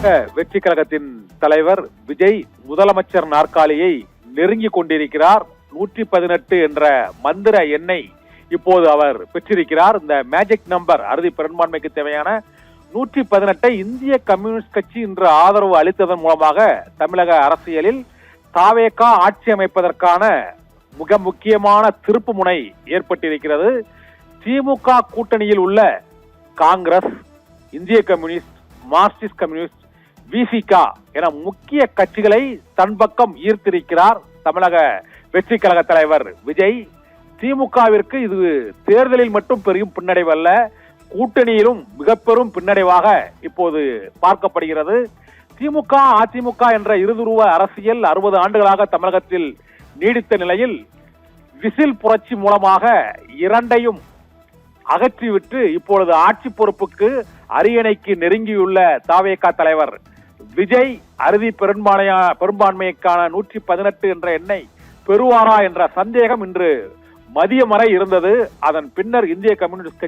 வெற்றி கழகத்தின் தலைவர் விஜய் முதலமைச்சர் நாற்காலியை நெருங்கி கொண்டிருக்கிறார். 118 என்ற மந்திர எண்ணை இப்போது அவர் பெற்றிருக்கிறார். இந்த மேஜிக் நம்பர் அறுதி பெரும்பான்மைக்கு தேவையான 118 இந்திய கம்யூனிஸ்ட் கட்சி இன்று ஆதரவு அளித்ததன் மூலமாக தமிழக அரசியலில் தாவேகா ஆட்சி அமைப்பதற்கான மிக முக்கியமான திருப்பு முனை ஏற்பட்டிருக்கிறது. திமுக கூட்டணியில் உள்ள காங்கிரஸ், இந்திய கம்யூனிஸ்ட், மார்க்சிஸ்ட் கம்யூனிஸ்ட், விசிகா என முக்கிய கட்சிகளை தன் பக்கம் ஈர்த்திருக்கிறார் தமிழக வெற்றி கழக தலைவர் விஜய். திமுகவிற்கு இது தேர்தலில் மட்டும் பெரும் பின்னடைவு அல்ல, கூட்டணியிலும் மிக பெரும் பின்னடைவாக இப்போது பார்க்கப்படுகிறது. திமுக அதிமுக என்ற இருதுருவ அரசியல் 60 ஆண்டுகளாக தமிழகத்தில் நீடித்த நிலையில் விசில் புரட்சி மூலமாக இரண்டையும் அகற்றிவிட்டு இப்பொழுது ஆட்சி பொறுப்புக்கு அரியணைக்கு நெருங்கியுள்ள தாவேகா தலைவர் விஜய் அறுதி பெரும்பான்மைக்கான 118 என்ற எண்ணை பெறுவாரா என்ற சந்தேகம் இன்று மதியம் வரை இருந்தது. அதன் பின்னர் இந்திய கம்யூனிஸ்ட்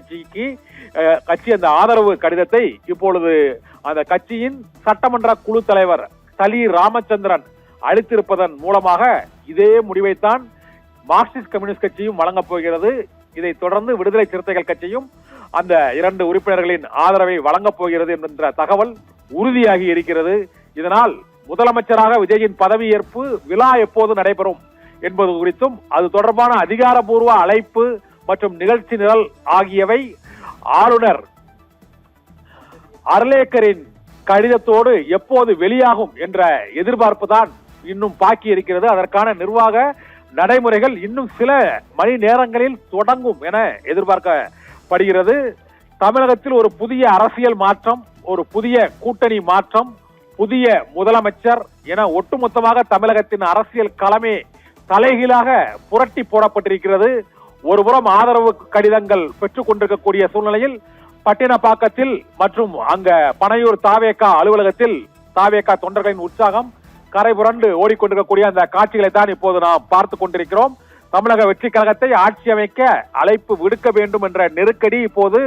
கட்சி அந்த ஆதரவு கடிதத்தை இப்பொழுது அந்த கட்சியின் சட்டமன்ற குழு தலைவர் சலி ராமச்சந்திரன் அளித்திருப்பதன் மூலமாக இதே முடிவைத்தான் மார்க்சிஸ்ட் கம்யூனிஸ்ட் கட்சியும் வழங்கப் போகிறது. இதைத் தொடர்ந்து விடுதலை சிறுத்தைகள் கட்சியும் அந்த 2 உறுப்பினர்களின் ஆதரவை வழங்கப் போகிறது என்ற தகவல் உறுதியாகி இருக்கிறது. இதனால் முதலமைச்சராக விஜயின் பதவியேற்பு விழா எப்போது நடைபெறும் என்பது குறித்தும் அது தொடர்பான அதிகாரப்பூர்வ அழைப்பு மற்றும் நிகழ்ச்சி நிரல் ஆகியவை ஆளுநர் அர்லேக்கரின் கடிதத்தோடு எப்போது வெளியாகும் என்ற எதிர்பார்ப்பு தான் இன்னும் பாக்கி இருக்கிறது. அதற்கான நிர்வாக நடைமுறைகள் இன்னும் சில மணி நேரங்களில் தொடங்கும் என எதிர்பார்க்கப்படுகிறது. தமிழகத்தில் ஒரு புதிய அரசியல் மாற்றம், ஒரு புதிய கூட்டணி மாற்றம், புதிய முதலமைச்சர் என ஒட்டுமொத்தமாக தமிழகத்தின் அரசியல் களமே தலைகீழாக புரட்டி போடப்பட்டிருக்கிறது. ஒருபுறம் ஆதரவு கடிதங்கள் பெற்றுக் கொண்டிருக்கக்கூடிய சூழ்நிலையில் பட்டினப்பாக்கத்தில் மற்றும் அங்க பனையூர் தாவேகா அலுவலகத்தில் தாவேகா தொண்டர்களின் உற்சாகம் கரை புரண்டு ஓடிக்கொண்டிருக்கக்கூடிய அந்த காட்சிகளை தான் இப்போது நாம் பார்த்து கொண்டிருக்கிறோம். தமிழக வெற்றி கழகத்தை ஆட்சி அமைக்க அழைப்பு விடுக்க வேண்டும் என்ற நெருக்கடி இப்போது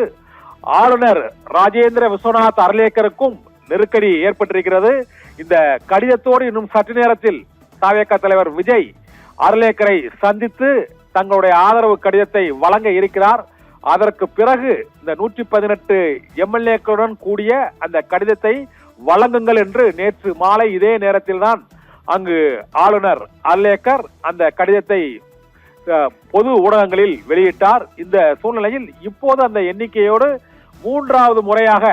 ஆளுநர் ராஜேந்திர விஸ்வநாத் அர்லேக்கருக்கும் நெருக்கடி ஏற்பட்டிருக்கிறது. இந்த கடிதத்தோடு இன்னும் சற்று நேரத்தில் தாவேகா தலைவர் விஜய் அர்லேக்கரை சந்தித்து தங்களுடைய ஆதரவு கடிதத்தை வழங்க இருக்கிறார். அதற்கு பிறகு இந்த 118 எம்எல்ஏக்களுடன் கூடிய அந்த கடிதத்தை வழங்குங்கள் என்று நேற்று மாலை இதே நேரத்தில் தான் அங்கு ஆளுநர் அர்லேக்கர் அந்த கடிதத்தை பொது ஊடகங்களில் வெளியிட்டார். இந்த சூழ்நிலையில் இப்போது அந்த எண்ணிக்கையோடு 3வது முறையாக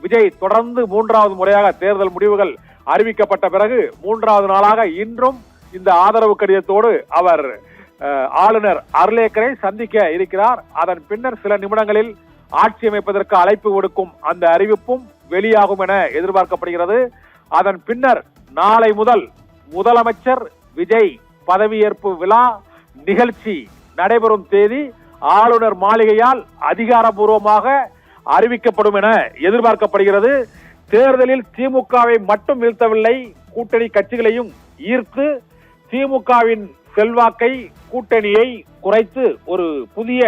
விஜய் தொடர்ந்து 3வது முறையாக தேர்தல் முடிவுகள் அறிவிக்கப்பட்ட பிறகு 3வது நாளாக இன்றும் இந்த ஆதரவு கடிதத்தோடு அவர் ஆளுநர் அர்லேக்கரை சந்திக்க இருக்கிறார். அதன் பின்னர் சில நிமிடங்களில் ஆட்சி அமைப்பதற்கு அழைப்பு கொடுக்கும் அந்த அறிவிப்பும் வெளியாகும் என எதிர்பார்க்கப்படுகிறது. அதன் பின்னர் நாளை முதல் முதலமைச்சர் விஜய் பதவியேற்பு விழா நிகழ்ச்சி நடைபெறும் தேதி ஆளுநர் மாளிகையால் அதிகாரப்பூர்வமாக அறிவிக்கப்படும் என எதிர்பார்க்கப்படுகிறது. தேர்தலில் திமுகவை மட்டும் வீழ்த்தவில்லை, கூட்டணி கட்சிகளையும் ஈர்த்து திமுகவின் செல்வாக்கை கூட்டணியை குறைத்து ஒரு புதிய